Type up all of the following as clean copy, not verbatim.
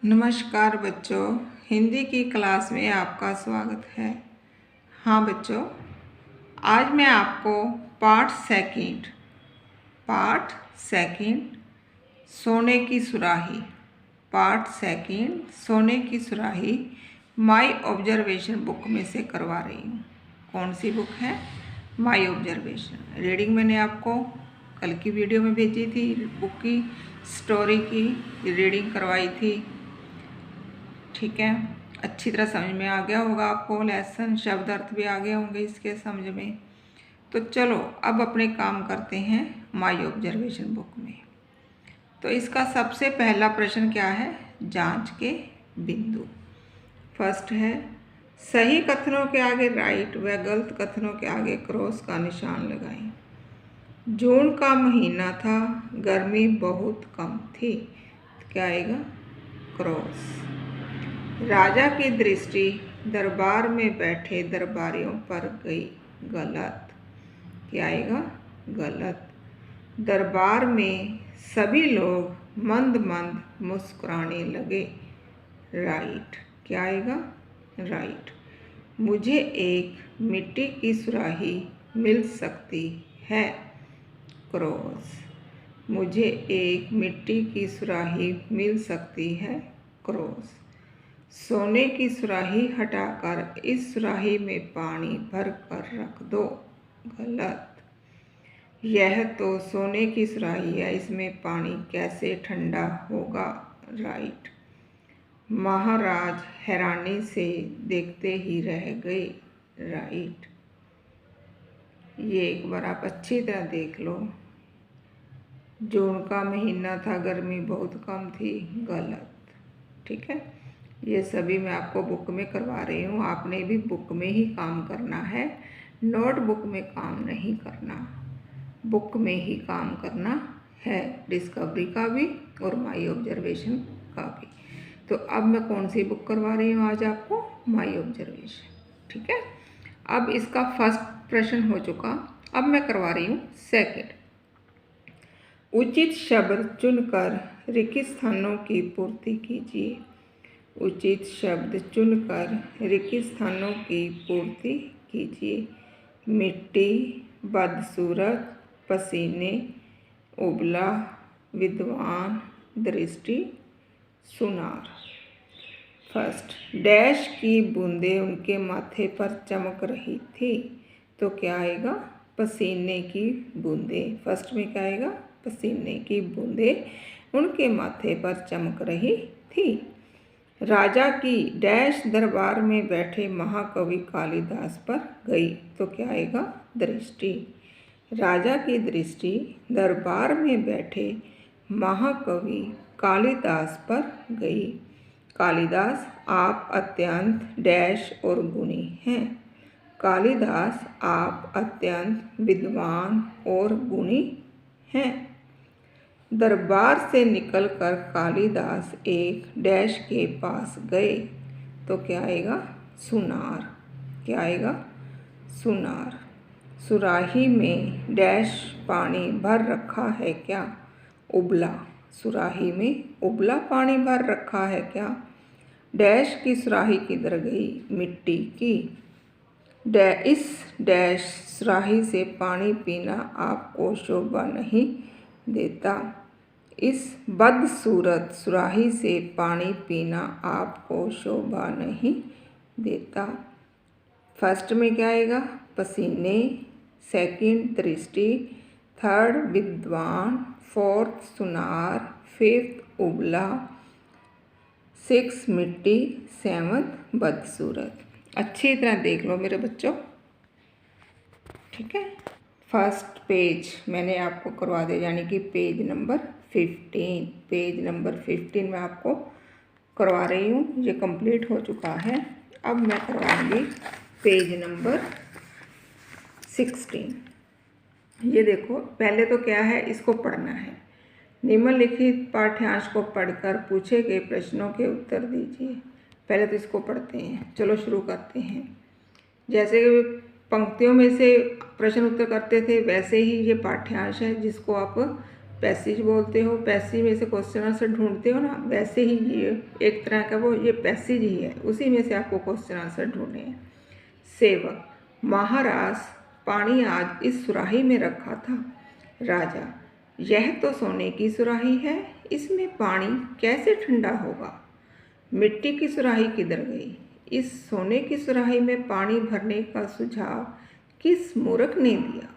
नमस्कार बच्चों, हिंदी की क्लास में आपका स्वागत है। हाँ बच्चों, आज मैं आपको पाठ सेकंड सोने की सुराही माई ऑब्जर्वेशन बुक में से करवा रही हूँ। कौन सी बुक है? My observation. रीडिंग मैंने आपको कल की वीडियो में भेजी थी, बुक की स्टोरी की रीडिंग करवाई थी। ठीक है, अच्छी तरह समझ में आ गया होगा आपको, लेसन शब्द अर्थ भी आ गए होंगे इसके समझ में। तो चलो अब अपने काम करते हैं माई ऑब्जर्वेशन बुक में। तो इसका सबसे पहला प्रश्न क्या है? जांच के बिंदु। फर्स्ट है, सही कथनों के आगे राइट व गलत कथनों के आगे क्रॉस का निशान लगाएं। जून का महीना था, गर्मी बहुत कम थी। क्या आएगा? क्रॉस। राजा की दृष्टि दरबार में बैठे दरबारियों पर गई। गलत। क्या आएगा? गलत। दरबार में सभी लोग मंद मंद मुस्कुराने लगे। राइट। क्या आएगा? राइट। मुझे एक मिट्टी की सुराही मिल सकती है। क्रॉस। मुझे एक मिट्टी की सुराही मिल सकती है। क्रॉस। सोने की सुराही हटाकर इस सुराही में पानी भर कर रख दो। गलत। यह तो सोने की सुराही है, इसमें पानी कैसे ठंडा होगा? राइट। महाराज हैरानी से देखते ही रह गए। राइट। ये एक बार आप अच्छी तरह देख लो। जून का महीना था, गर्मी बहुत कम थी। गलत। ठीक है, ये सभी मैं आपको बुक में करवा रही हूँ। आपने भी बुक में ही काम करना है, नोटबुक में काम नहीं करना, बुक में ही काम करना है, डिस्कवरी का भी और माई ऑब्जर्वेशन का भी। तो अब मैं कौन सी बुक करवा रही हूँ आज आपको? My observation. ठीक है, अब इसका फर्स्ट प्रश्न हो चुका, अब मैं करवा रही हूँ सेकंड। उचित शब्द चुनकर रिक्त स्थानों की पूर्ति कीजिए। उचित शब्द चुनकर रिक्त स्थानों की पूर्ति कीजिए। मिट्टी, बदसूरत, पसीने, उबला, विद्वान, दृष्टि, सुनार। फर्स्ट, डैश की बूंदें उनके माथे पर चमक रही थी। तो क्या आएगा? पसीने की बूंदें। फर्स्ट में क्या आएगा? पसीने की बूंदें उनके माथे पर चमक रही थी। राजा की डैश दरबार में बैठे महाकवि कालिदास पर गई। तो क्या आएगा? दृष्टि। राजा की दृष्टि दरबार में बैठे महाकवि कालिदास पर गई। कालिदास आप अत्यंत डैश और गुणी हैं। कालिदास आप अत्यंत विद्वान और गुणी हैं। दरबार से निकलकर कालिदास एक डैश के पास गए। तो क्या आएगा? सुनार। क्या आएगा? सुनार। सुराही में डैश पानी भर रखा है क्या? उबला। सुराही में उबला पानी भर रखा है क्या? डैश की सुराही किधर गई? मिट्टी की। इस डैश सुराही से पानी पीना आपको शोभा नहीं देता। इस बदसूरत सुराही से पानी पीना आपको शोभा नहीं देता। फर्स्ट में क्या आएगा? पसीने, सेकंड दृष्टि, थर्ड विद्वान, फोर्थ सुनार, फिफ्थ उबला, सिक्स मिट्टी, सेवंथ बदसूरत। अच्छी तरह देख लो मेरे बच्चों। ठीक है, फर्स्ट पेज मैंने आपको करवा दिया, यानी कि पेज नंबर 15। पेज नंबर 15 में आपको करवा रही हूँ, ये कंप्लीट हो चुका है। अब मैं करवाऊँगी पेज नंबर 16। ये देखो, पहले तो क्या है, इसको पढ़ना है। निम्नलिखित पाठ्यांश को पढ़कर पूछे गए प्रश्नों के उत्तर दीजिए। पहले तो इसको पढ़ते हैं, चलो शुरू करते हैं। जैसे पंक्तियों में से प्रश्न उत्तर करते थे, वैसे ही ये पाठ्यांश है जिसको आप पैसेज बोलते हो, पैसेज में से क्वेश्चन आंसर ढूंढते हो ना, वैसे ही ये एक तरह का वो ये पैसेज ही है, उसी में से आपको क्वेश्चन आंसर ढूंढने हैं। सेवक, महाराज पानी आज इस सुराही में रखा था। राजा, यह तो सोने की सुराही है, इसमें पानी कैसे ठंडा होगा। मिट्टी की सुराही किधर गई। इस सोने की सुराही में पानी भरने का सुझाव किस मूर्ख ने दिया।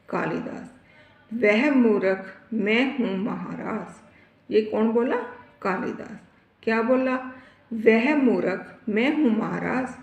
कालिदास, वह मूर्ख मैं हूँ महाराज। ये कौन बोला। कालिदास। क्या बोला। वह मूर्ख मैं हूँ महाराज।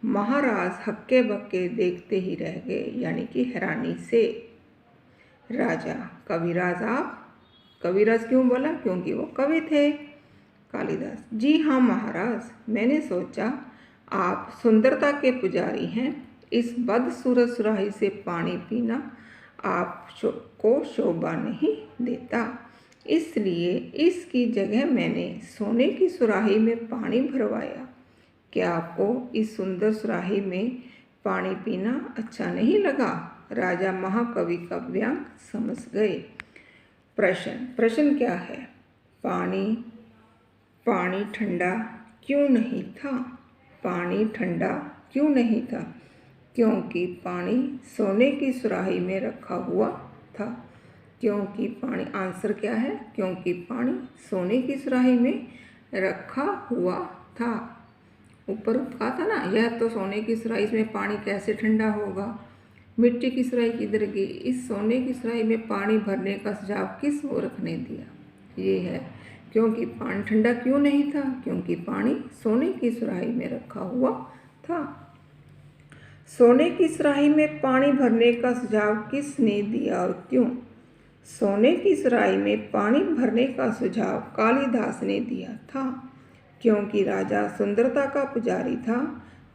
महाराज हक्के बक्के देखते ही रह गए, यानी कि हैरानी से। राजा, कविराज आप। कविराज क्यों बोला, क्योंकि वो कवि थे। कालिदास, जी हाँ महाराज, मैंने सोचा आप सुंदरता के पुजारी हैं, इस बदसूरत सुराही से पानी पीना आपको शोभा नहीं देता, इसलिए इसकी जगह मैंने सोने की सुराही में पानी भरवाया। क्या आपको इस सुंदर सुराही में पानी पीना अच्छा नहीं लगा। राजा महाकवि का व्यंग समझ गए। प्रश्न क्या है। पानी ठंडा क्यों नहीं था। पानी ठंडा क्यों नहीं था, क्योंकि पानी सोने की सुराही में रखा हुआ था। क्योंकि पानी, आंसर क्या है, क्योंकि पानी सोने की सुराही में रखा हुआ था। ऊपर कहा था ना, यह तो सोने की सुराही में पानी कैसे ठंडा होगा। मिट्टी की सुराही किधर गई। इस सोने की सुराही में पानी भरने का सुझाव किस मूर्ख ने दिया। ये है, क्योंकि पानी ठंडा क्यों नहीं था, क्योंकि पानी सोने की सुराही में रखा हुआ था। सोने की सुराही में पानी भरने का सुझाव किसने दिया और क्यों। सोने की सुराही में पानी भरने का सुझाव कालिदास ने दिया था, क्योंकि राजा सुंदरता का पुजारी था।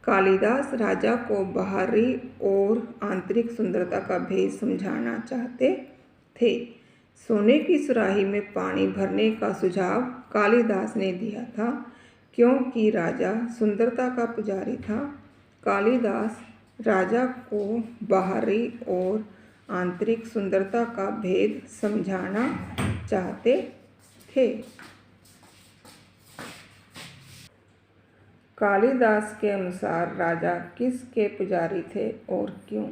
कालिदास राजा को बाहरी और आंतरिक सुंदरता का भेद समझाना चाहते थे। सोने की सुराही में पानी भरने का सुझाव कालिदास ने दिया था, क्योंकि राजा सुंदरता का पुजारी था। कालिदास राजा को बाहरी और आंतरिक सुंदरता का भेद समझाना चाहते थे। कालिदास के अनुसार राजा किसके पुजारी थे और क्यों।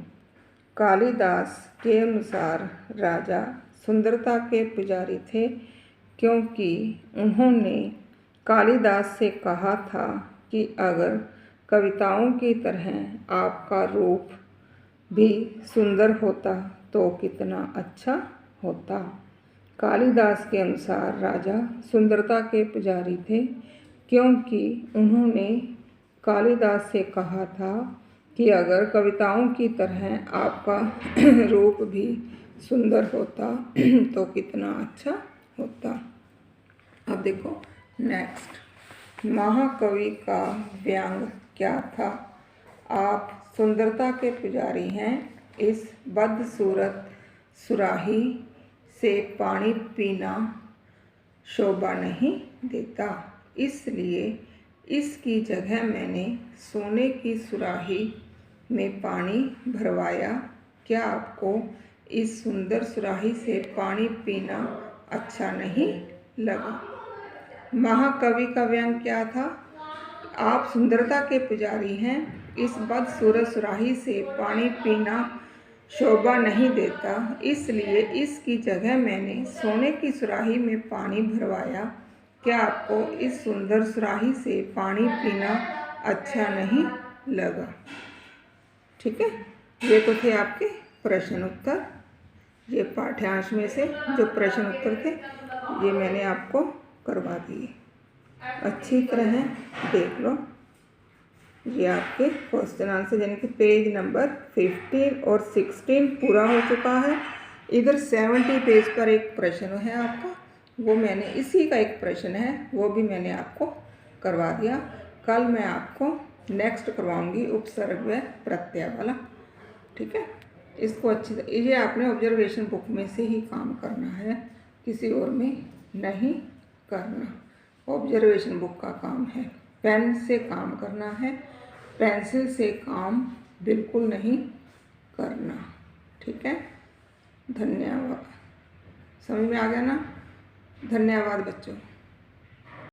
कालिदास के अनुसार राजा सुंदरता के पुजारी थे, क्योंकि उन्होंने कालिदास से कहा था कि अगर कविताओं की तरह आपका रूप भी सुंदर होता तो कितना अच्छा होता। कालिदास के अनुसार राजा सुंदरता के पुजारी थे, क्योंकि उन्होंने कालिदास से कहा था कि अगर कविताओं की तरह आपका रूप भी सुंदर होता तो कितना अच्छा होता। अब देखो नेक्स्ट, महाकवि का व्यंग क्या था। आप सुंदरता के पुजारी हैं, इस बदसूरत सुराही से पानी पीना शोभा नहीं देता, इसलिए इसकी जगह मैंने सोने की सुराही में पानी भरवाया। क्या आपको इस सुंदर सुराही से पानी पीना अच्छा नहीं लगा। महाकवि का व्यंग क्या था। आप सुंदरता के पुजारी हैं, इस बदसूरत सुराही से पानी पीना शोभा नहीं देता, इसलिए इसकी जगह मैंने सोने की सुराही में पानी भरवाया। क्या आपको इस सुंदर सुराही से पानी पीना अच्छा नहीं लगा। ठीक है, ये तो थे आपके प्रश्न उत्तर। ये पाठ्यांश में से जो प्रश्न उत्तर थे ये मैंने आपको करवा दिए, अच्छी तरह देख लो। ये आपके क्वेश्चन आंसर यानी कि पेज नंबर 15 और 16 पूरा हो चुका है। इधर 70 पेज पर एक प्रश्न है आपका, वो मैंने इसी का एक प्रश्न है वो भी मैंने आपको करवा दिया। कल मैं आपको नेक्स्ट करवाऊंगी उपसर्ग व प्रत्यय वाला। ठीक है, इसको अच्छी ये आपने ऑब्जर्वेशन बुक में से ही काम करना है, किसी और में नहीं करना। ऑब्जर्वेशन बुक का काम है, पेन से काम करना है, पेंसिल से काम बिल्कुल नहीं करना। ठीक है, धन्यवाद। समझ में आ गया ना। धन्यवाद बच्चों।